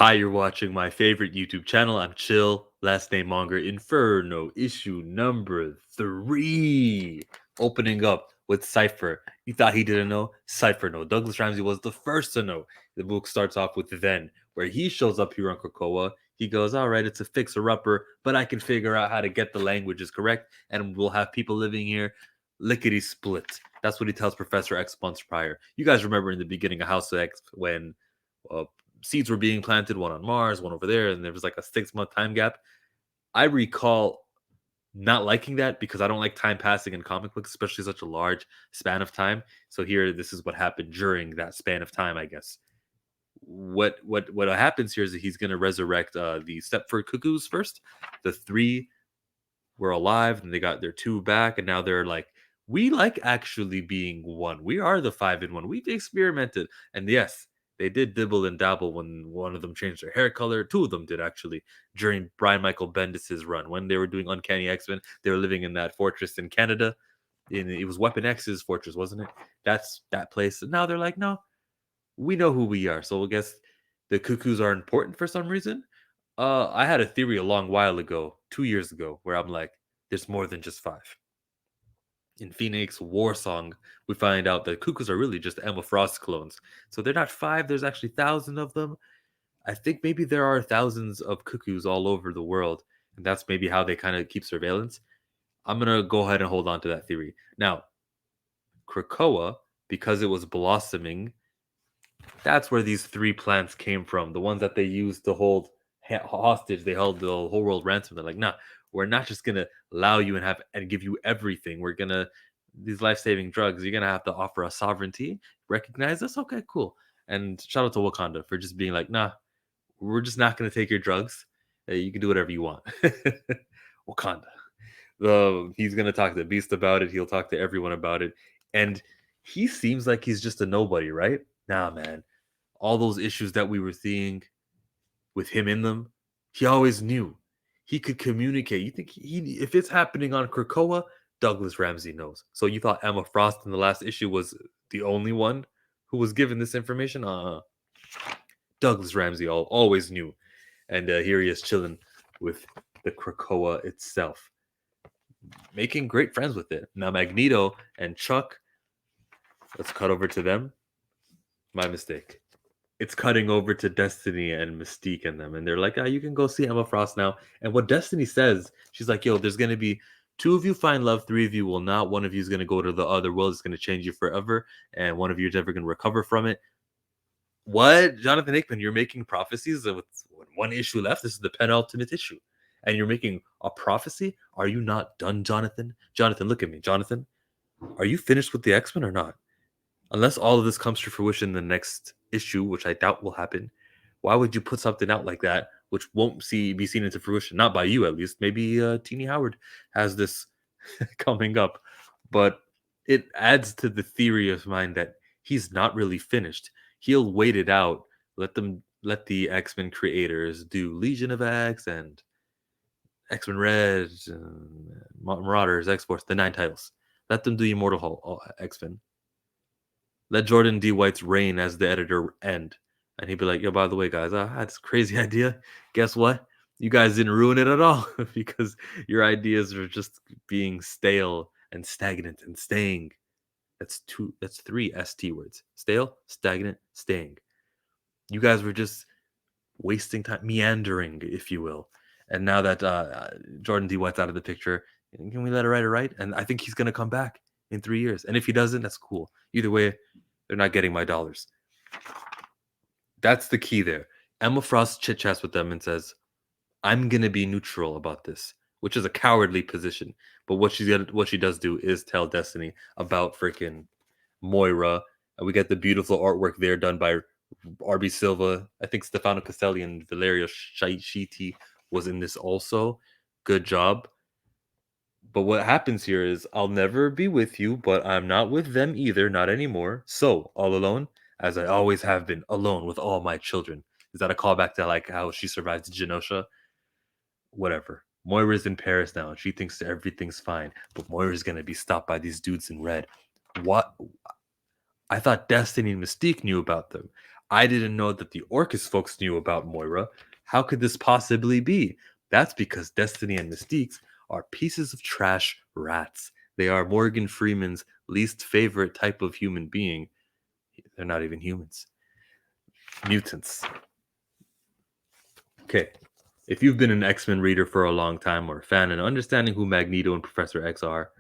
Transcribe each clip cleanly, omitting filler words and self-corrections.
Hi, you're watching my favorite YouTube channel. I'm Chill, last name Monger, Inferno, issue number 3. Opening up with Cypher. You thought he didn't know? Cypher no. Douglas Ramsey was the first to know. The book starts off with Then, where he shows up here on Krakoa. He goes, all right, it's a fixer-upper, but I can figure out how to get the languages correct, and we'll have people living here lickety split. That's what he tells Professor X months prior. You guys remember in the beginning of House of X when uh, seeds were being planted, one on Mars, one over there, and there was like a 6 month time gap. I recall not liking that because I don't like time passing in comic books, especially such a large span of time. So here, this is what happened during that span of time, I guess. What happens here is that he's going to resurrect the Stepford Cuckoos first. The three were alive, and they got their two back, and now they're like, we like actually being one. We are the 5-in-1. We've experimented, and yes, they did dibble and dabble when one of them changed their hair color. Two of them did actually during Brian Michael Bendis's run when they were doing Uncanny X-Men. They were living in that fortress in Canada. It was Weapon X's fortress, wasn't it? That's that place. And now they're like, no, we know who we are. So I guess the cuckoos are important for some reason. I had a theory a long while ago, 2 years ago, where I'm like, there's more than just five. In Phoenix War Song, we find out that cuckoos are really just Emma Frost clones. So they're not five, there's actually thousands of them. I think maybe there are thousands of cuckoos all over the world, and that's maybe how they kind of keep surveillance. I'm gonna go ahead and hold on to that theory. Now, Krakoa, because it was blossoming, that's where these three plants came from. The ones that they used to hold hostage, they held the whole world ransom. They're like, nah, we're not just gonna allow you and have and give you everything. We're gonna these life-saving drugs. You're gonna have to offer us sovereignty. Recognize us? Okay, cool. And shout out to Wakanda for just being like, nah, we're just not gonna take your drugs. You can do whatever you want. Wakanda. He's gonna talk to Beast about it. He'll talk to everyone about it, and he seems like he's just a nobody, right? Nah, man. All those issues that we were seeing with him in them, he always knew. He could communicate. You think if it's happening on Krakoa, Douglas Ramsey knows. So you thought Emma Frost in the last issue was the only one who was given this information? Douglas Ramsey always knew, and here he is chilling with the Krakoa itself, making great friends with it. Now Magneto and Chuck, let's cut over to them. My mistake. It's cutting over to Destiny and Mystique and them, and they're like, you can go see Emma Frost now. And what Destiny says, she's like, yo, there's gonna be two of you find love, three of you will not. One of you is gonna go to the other world, it's gonna change you forever, and one of you is never gonna recover from it. What, Jonathan Hickman? You're making prophecies with one issue left. This is the penultimate issue, and you're making a prophecy. Are you not done, Jonathan? Jonathan, look at me, Jonathan. Are you finished with the X-Men or not? Unless all of this comes to fruition in the next issue, which I doubt will happen, why would you put something out like that which won't be seen into fruition? Not by you, at least. Maybe Teeny Howard has this coming up, but it adds to the theory of mine that he's not really finished. He'll wait it out. Let the X-Men creators do Legion of X and X-Men Red, Marauders, X-Force, the 9 titles. Let them do Immortal X-Men. Let Jordan D. White's reign as the editor end. And he'd be like, yo, by the way, guys, I had this crazy idea. Guess what? You guys didn't ruin it at all because your ideas are just being stale and stagnant and staying. That's three ST words. Stale, stagnant, staying. You guys were just wasting time, meandering, if you will. And now that Jordan D. White's out of the picture, can we let a writer write? And I think he's going to come back in 3 years. And if he doesn't, that's cool. Either way, they're not getting my dollars. That's the key there. Emma Frost chit chats with them and says, I'm going to be neutral about this, which is a cowardly position. But what she does do is tell Destiny about freaking Moira. And we get the beautiful artwork there done by RB Silva. I think Stefano Caselli and Valerio Schiti was in this also. Good job. But what happens here is I'll never be with you, but I'm not with them either, not anymore. So, all alone, as I always have been, alone with all my children. Is that a callback to like how she survived Genosha? Whatever. Moira's in Paris now, and she thinks everything's fine. But Moira's gonna be stopped by these dudes in red. What? I thought Destiny and Mystique knew about them. I didn't know that the Orcus folks knew about Moira. How could this possibly be? That's because Destiny and Mystiques are pieces of trash rats. They are Morgan Freeman's least favorite type of human being. They're not even humans. Mutants. Okay. If you've been an X-Men reader for a long time or a fan and understanding who Magneto and Professor X are,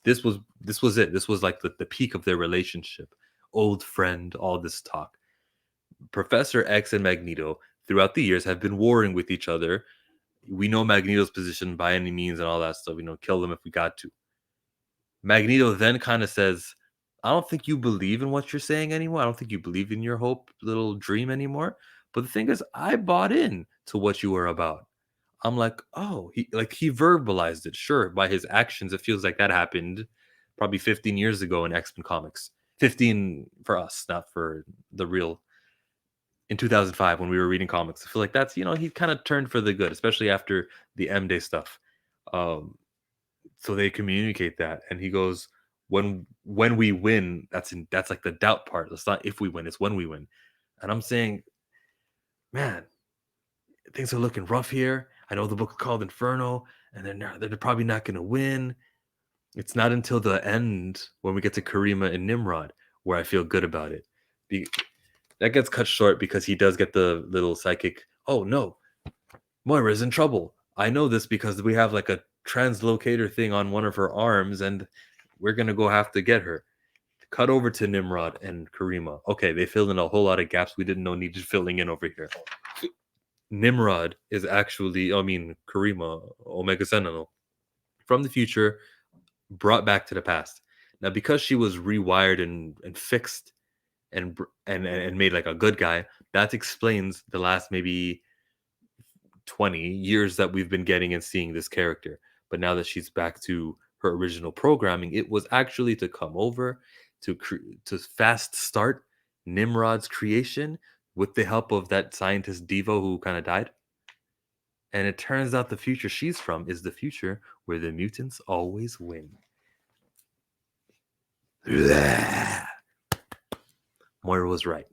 this was it. This was like the peak of their relationship. Old friend, all this talk. Professor X and Magneto throughout the years have been warring with each other. We know Magneto's position by any means and all that stuff. Kill them if we got to. Magneto then kind of says, I don't think you believe in what you're saying anymore. I don't think you believe in your hope little dream anymore. But the thing is, I bought in to what you were about. I'm like, oh, he verbalized it. Sure, by his actions, it feels like that happened probably 15 years ago in X-Men comics. 15 for us, not for the real. In 2005, when we were reading comics, I feel like that's he kind of turned for the good, especially after the M Day stuff. Um, so they communicate that, and he goes, when we win, that's like the doubt part. It's not if we win, it's when we win. And I'm saying, man, things are looking rough here. I know the book is called Inferno, and they're probably not going to win. It's not until the end when we get to Karima and Nimrod where I feel good about it. That gets cut short because he does get the little psychic. Oh no, Moira's in trouble. I know this because we have like a translocator thing on one of her arms, and we're gonna go have to get her. Cut over to Nimrod and Karima. Okay, they filled in a whole lot of gaps we didn't know needed filling in over here. Nimrod is actually, Karima, Omega Sentinel, from the future, brought back to the past. Now, because she was rewired and fixed and made like a good guy, that explains the last maybe 20 years that we've been getting and seeing this character. But now that she's back to her original programming, it was actually to come over to fast start Nimrod's creation with the help of that scientist Devo who kind of died. And it turns out the future she's from is the future where the mutants always win. Moira was right.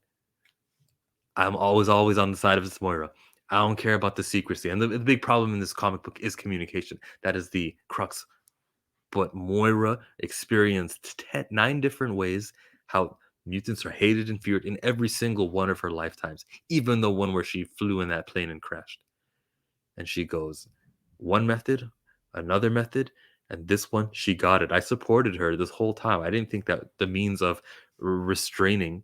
I'm always on the side of this Moira. I don't care about the secrecy. And the big problem in this comic book is communication. That is the crux. But Moira experienced 9 different ways how mutants are hated and feared in every single one of her lifetimes, even the one where she flew in that plane and crashed. And she goes, one method, another method, and this one, she got it. I supported her this whole time. I didn't think that the means of restricting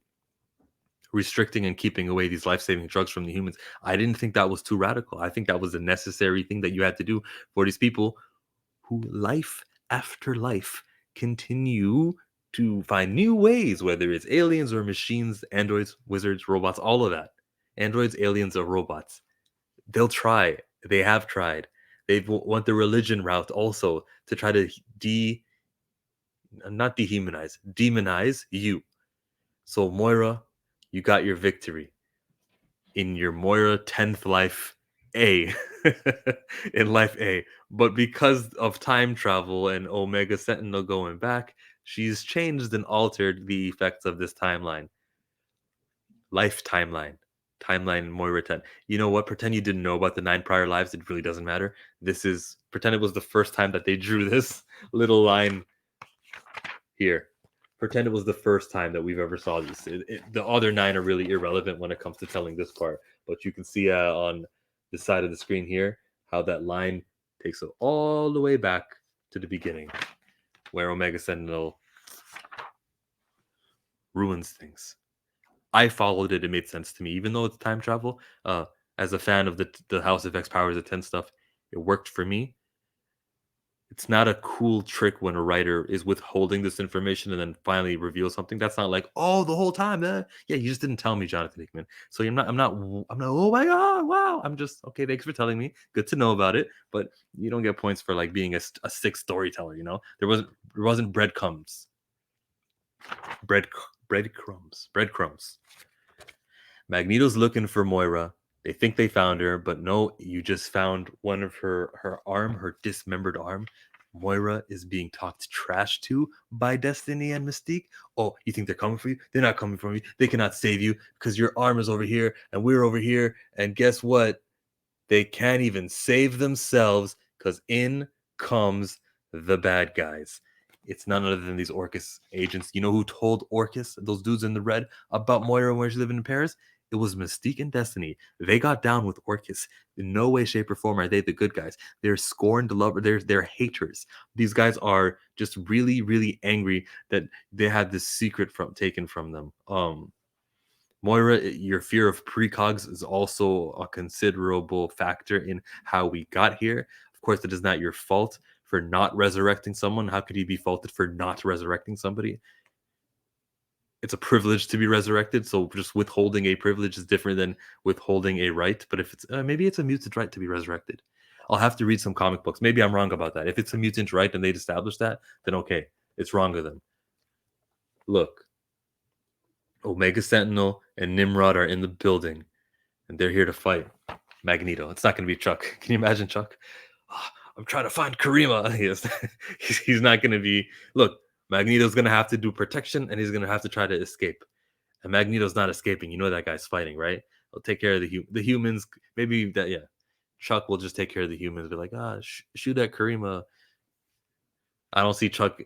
and keeping away these life-saving drugs from the humans, I didn't think that was too radical. I think that was a necessary thing that you had to do for these people who life after life continue to find new ways, whether it's aliens or machines, androids, wizards, robots, all of that. Androids, aliens, or robots. They'll try. They have tried. They went the religion route also to try to not demonize you. So Moira, you got your victory in your Moira 10th life A. In life A. But because of time travel and Omega Sentinel going back, she's changed and altered the effects of this timeline. Life timeline. Timeline Moira 10. You know what? Pretend you didn't know about the 9 prior lives. It really doesn't matter. Pretend it was the first time that they drew this little line here. Pretend it was the first time that we've ever saw this. The other 9 are really irrelevant when it comes to telling this part. But you can see on the side of the screen here how that line takes it all the way back to the beginning, where Omega Sentinel ruins things. I followed it. It made sense to me. Even though it's time travel, as a fan of the House of X Powers of 10 stuff, it worked for me. It's not a cool trick when a writer is withholding this information and then finally reveals something. That's not like, oh, the whole time, yeah, you just didn't tell me, Jonathan Hickman. So I'm not, oh my god, wow. I'm just okay. Thanks for telling me. Good to know about it, but you don't get points for like being a sick storyteller. There wasn't breadcrumbs. Breadcrumbs. Magneto's looking for Moira. They think they found her, but no, you just found one of her arm, her dismembered arm. Moira is being talked trash to by Destiny and Mystique. Oh, you think they're coming for you? They're not coming for you. They cannot save you because your arm is over here and we're over here. And guess what? They can't even save themselves because in comes the bad guys. It's none other than these Orcus agents. You know who told Orcus, those dudes in the red, about Moira and where she's living in Paris? It was Mystique and Destiny. They got down with Orcus. In no way, shape, or form are they the good guys. They're scorned lover. They're haters. These guys are just really, really angry that they had this secret taken from them. Moira, your fear of precogs is also a considerable factor in how we got here. Of course, it is not your fault for not resurrecting someone. How could you be faulted for not resurrecting somebody? It's a privilege to be resurrected, so just withholding a privilege is different than withholding a right. But if it's maybe it's a mutant right to be resurrected, I'll have to read some comic books. Maybe I'm wrong about that. If it's a mutant right and they'd established that, then okay, it's wrong of them. Look, Omega Sentinel and Nimrod are in the building, and they're here to fight Magneto. It's not going to be Chuck. Can you imagine Chuck? "Ah, I'm trying to find Karima." He's not going to be. Look, Magneto's going to have to do protection, and he's going to have to try to escape. And Magneto's not escaping. You know that guy's fighting, right? He'll take care of the humans. Maybe that, yeah. Chuck will just take care of the humans. Be like, shoot at Karima. I don't see Chuck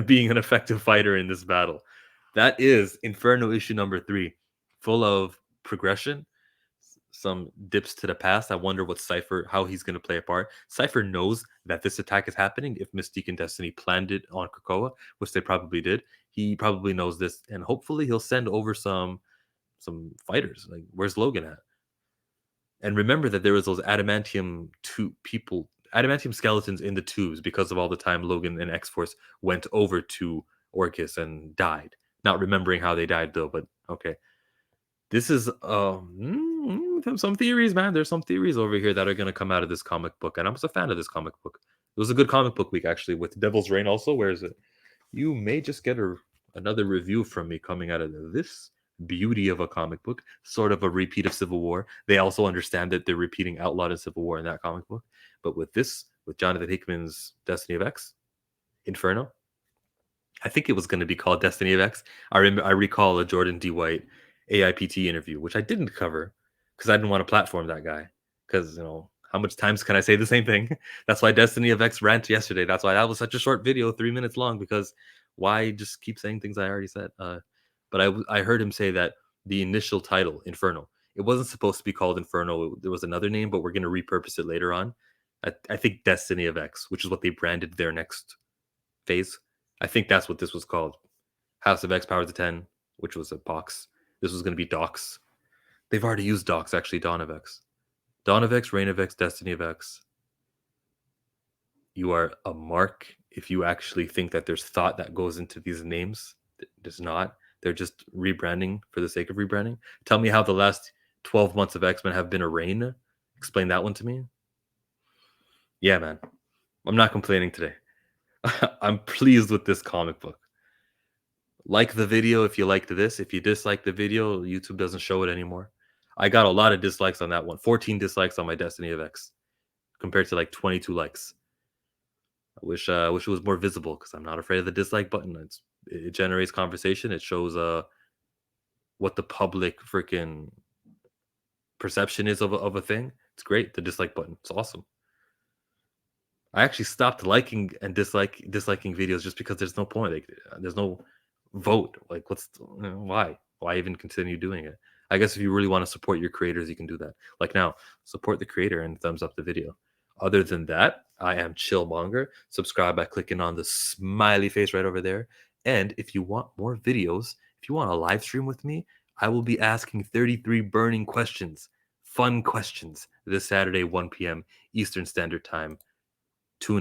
being an effective fighter in this battle. That is Inferno issue number 3, full of progression, some dips to the past. I wonder what Cypher, how he's going to play a part. Cypher knows that this attack is happening. If Mystique and Destiny planned it on Krakoa, which they probably did, he probably knows this, and hopefully he'll send over some fighters. Like, where's Logan at? And remember that there was those adamantium skeletons in the tubes because of all the time Logan and X-Force went over to Orcus and died. Not remembering how they died though, but okay. This is some theories, man. There's some theories over here that are going to come out of this comic book, and I'm just a fan of this comic book. It was a good comic book week actually with Devil's Reign. Also, where is it? You may just get another review from me coming out of this beauty of a comic book, sort of a repeat of Civil War. They also understand that they're repeating Outlawed and Civil War in that comic book, but with Jonathan Hickman's Destiny of X, Inferno. I think it was going to be called Destiny of X. I recall a Jordan D. White AIPT interview, which I didn't cover because I didn't want to platform that guy. Because, how much times can I say the same thing? That's why Destiny of X rant yesterday. That's why that was such a short video, 3 minutes long, because why just keep saying things I already said? But I heard him say that the initial title, Inferno, it wasn't supposed to be called Inferno. There was another name, but we're going to repurpose it later on. I think Destiny of X, which is what they branded their next phase. I think that's what this was called. House of X, Power to 10, which was a box. This was going to be Docs. They've already used Docs, actually. Dawn of X. Dawn of X, Reign of X, Destiny of X. You are a mark if you actually think that there's thought that goes into these names. There's not. They're just rebranding for the sake of rebranding. Tell me how the last 12 months of X-Men have been a reign. Explain that one to me. Yeah, man. I'm not complaining today. I'm pleased with this comic book. Like the video if you liked this. If you dislike the video, YouTube doesn't show it anymore. I got a lot of dislikes on that one. 14 dislikes on my Destiny of X compared to like 22 likes. I wish it was more visible because I'm not afraid of the dislike button. It generates conversation. It shows what the public freaking perception is of a thing. It's great. The dislike button. It's awesome. I actually stopped liking and disliking videos just because there's no point. Like, there's no vote. Like, why? Why even continue doing it? I guess if you really want to support your creators, you can do that. Like now, support the creator and thumbs up the video. Other than that, I am Chillmonger. Subscribe by clicking on the smiley face right over there. And if you want more videos, if you want a live stream with me, I will be asking 33 burning questions, fun questions, this Saturday, 1 p.m. Eastern Standard Time. Tune in.